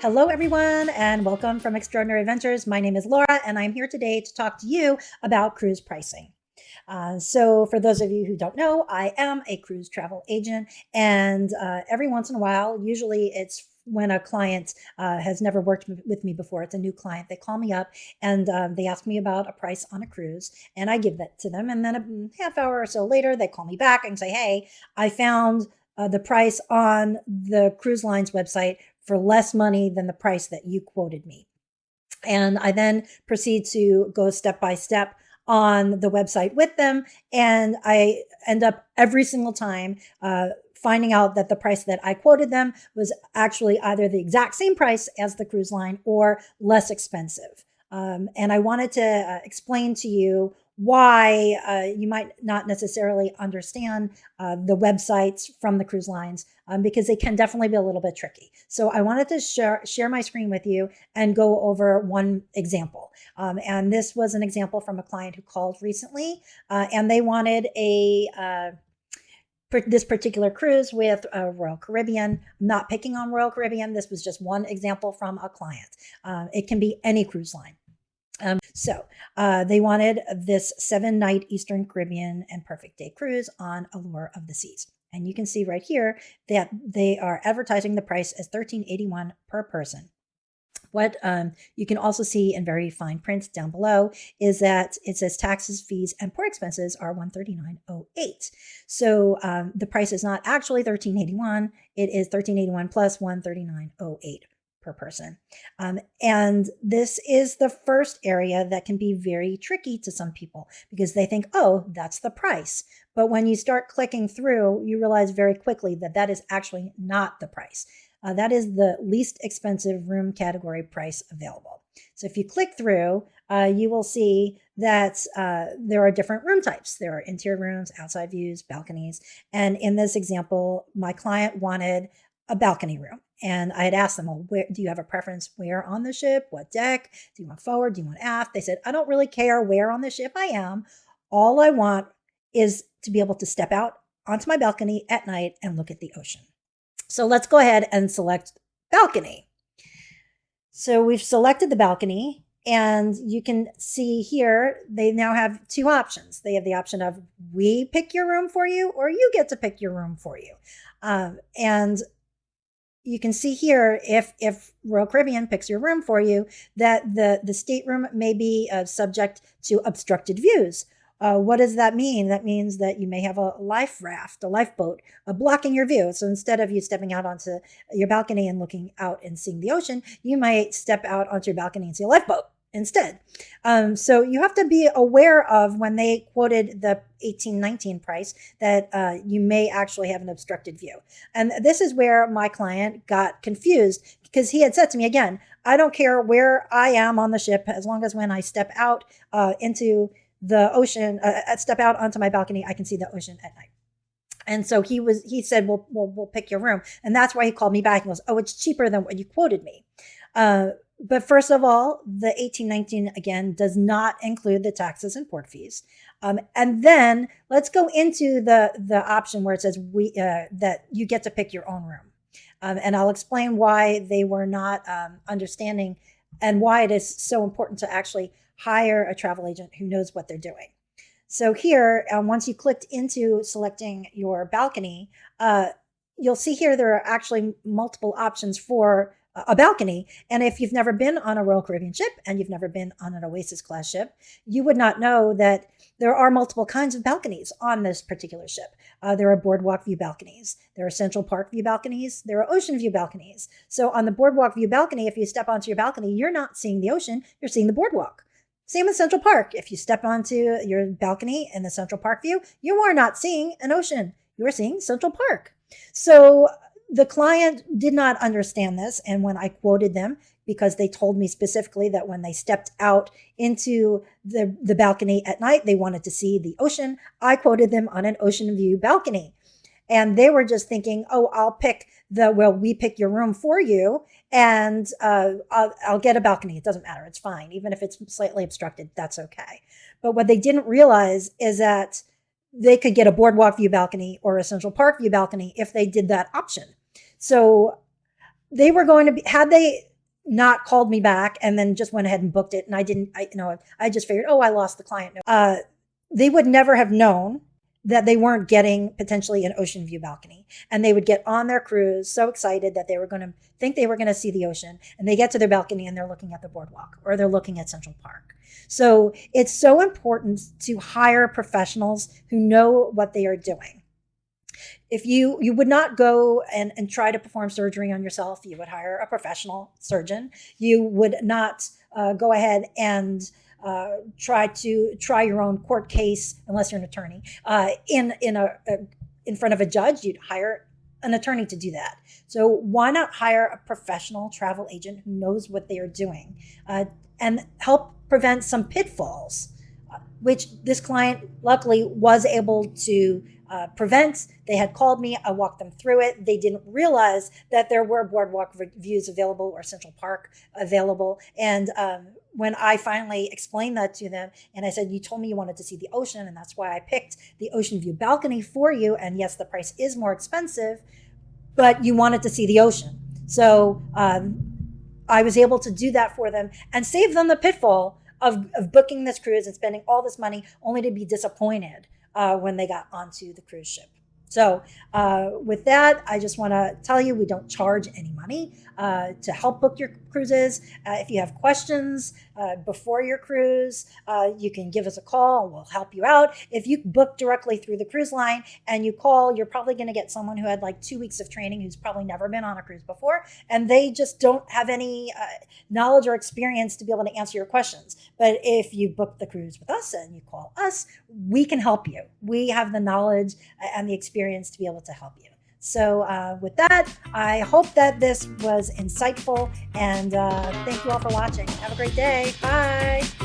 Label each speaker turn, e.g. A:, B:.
A: Hello, everyone, and welcome from Extraordinary Adventures. My name is Laura, and I'm here today to talk to you about cruise pricing. So, for those of you who don't know, I am a cruise travel agent, and every once in a while, usually it's when a client has never worked with me before, it's a new client, they call me up and they ask me about a price on a cruise, and I give that to them. And then a half hour or so later, they call me back and say, hey, I found the price on the cruise line's website for less money than the price that you quoted me. And I then proceed to go step by step on the website with them. And I end up every single time finding out that the price that I quoted them was actually either the exact same price as the cruise line or less expensive. And I wanted to explain to you why you might not necessarily understand the websites from the cruise lines because they can definitely be a little bit tricky. So I wanted to share my screen with you and go over one example. And this was an example from a client who called recently, and they wanted this particular cruise with Royal Caribbean. I'm not picking on Royal Caribbean. This was just one example from a client. It can be any cruise line. So they wanted this 7-night Eastern Caribbean and perfect day cruise on Allure of the Seas. And you can see right here that they are advertising the price as $13.81 per person. What you can also see in very fine print down below is that it says taxes, fees, and port expenses are $139.08. So the price is not actually $13.81. It is $13.81 plus $139.08 per person. And this is the first area that can be very tricky to some people because they think, oh, that's the price. But when you start clicking through, you realize very quickly that that is actually not the price. That is the least expensive room category price available. So if you click through, you will see that there are different room types. There are interior rooms, outside views, balconies. And in this example, my client wanted a balcony room. And I had asked them, well, do you have a preference where on the ship? What deck? Do you want forward? Do you want aft? They said, I don't really care where on the ship I am. All I want is to be able to step out onto my balcony at night and look at the ocean. So let's go ahead and select balcony. So we've selected the balcony, and you can see here, they now have two options. They have the option of we pick your room for you, or you get to pick your room for you. And you can see here, if Royal Caribbean picks your room for you, that the stateroom may be subject to obstructed views. What does that mean? That means that you may have a life raft, a lifeboat, blocking your view. So instead of you stepping out onto your balcony and looking out and seeing the ocean, you might step out onto your balcony and see a lifeboat instead. So you have to be aware of when they quoted the $18.19 price that you may actually have an obstructed view. And this is where my client got confused because he had said to me, again, I don't care where I am on the ship as long as when I step out into the ocean, step out onto my balcony, I can see the ocean at night. And so he said, well, we'll pick your room. And that's why he called me back and goes, oh, it's cheaper than what you quoted me. But first of all, the $18.19 again does not include the taxes and port fees. And then let's go into the option where it says that you get to pick your own room. And I'll explain why they were not understanding and why it is so important to actually hire a travel agent who knows what they're doing. So here, once you clicked into selecting your balcony, you'll see here there are actually multiple options for a balcony. And if you've never been on a Royal Caribbean ship and you've never been on an Oasis class ship, you would not know that there are multiple kinds of balconies on this particular ship. There are boardwalk view balconies. There are Central Park view balconies. There are ocean view balconies. So on the boardwalk view balcony, if you step onto your balcony, you're not seeing the ocean, you're seeing the boardwalk. Same with Central Park. If you step onto your balcony in the Central Park view, you are not seeing an ocean. You are seeing Central Park. So the client did not understand this. And when I quoted them, because they told me specifically that when they stepped out into the balcony at night, they wanted to see the ocean, I quoted them on an ocean view balcony. And they were just thinking, oh, we pick your room for you and I'll get a balcony. It doesn't matter. It's fine. Even if it's slightly obstructed, that's okay. But what they didn't realize is that they could get a boardwalk view balcony or a Central Park view balcony if they did that option. So they were going to be, had they not called me back and then just went ahead and booked it. And I just figured, oh, I lost the client. They would never have known that they weren't getting potentially an ocean view balcony. And they would get on their cruise so excited that they were going to think they were going to see the ocean. And they get to their balcony and they're looking at the boardwalk or they're looking at Central Park. So it's so important to hire professionals who know what they are doing. If you would not go and try to perform surgery on yourself, you would hire a professional surgeon. You would not go ahead and try your own court case unless you're an attorney in front of a judge. You'd hire an attorney to do that. So why not hire a professional travel agent who knows what they are doing and help prevent some pitfalls, which this client luckily was able to prevent. They had called me. I walked them through it. They didn't realize that there were boardwalk views available or Central Park available. And when I finally explained that to them and I said, you told me you wanted to see the ocean and that's why I picked the ocean view balcony for you. And yes, the price is more expensive, but you wanted to see the ocean. So I was able to do that for them and save them the pitfall of booking this cruise and spending all this money only to be disappointed when they got onto the cruise ship. So with that, I just want to tell you, we don't charge any money to help book your cruises. If you have questions before your cruise, you can give us a call and we'll help you out. If you book directly through the cruise line and you call, you're probably going to get someone who had like 2 weeks of training who's probably never been on a cruise before, and they just don't have any knowledge or experience to be able to answer your questions. But if you book the cruise with us and you call us, we can help you. We have the knowledge and the experience to be able to help you. So with that, I hope that this was insightful, and thank you all for watching. Have a great day. Bye.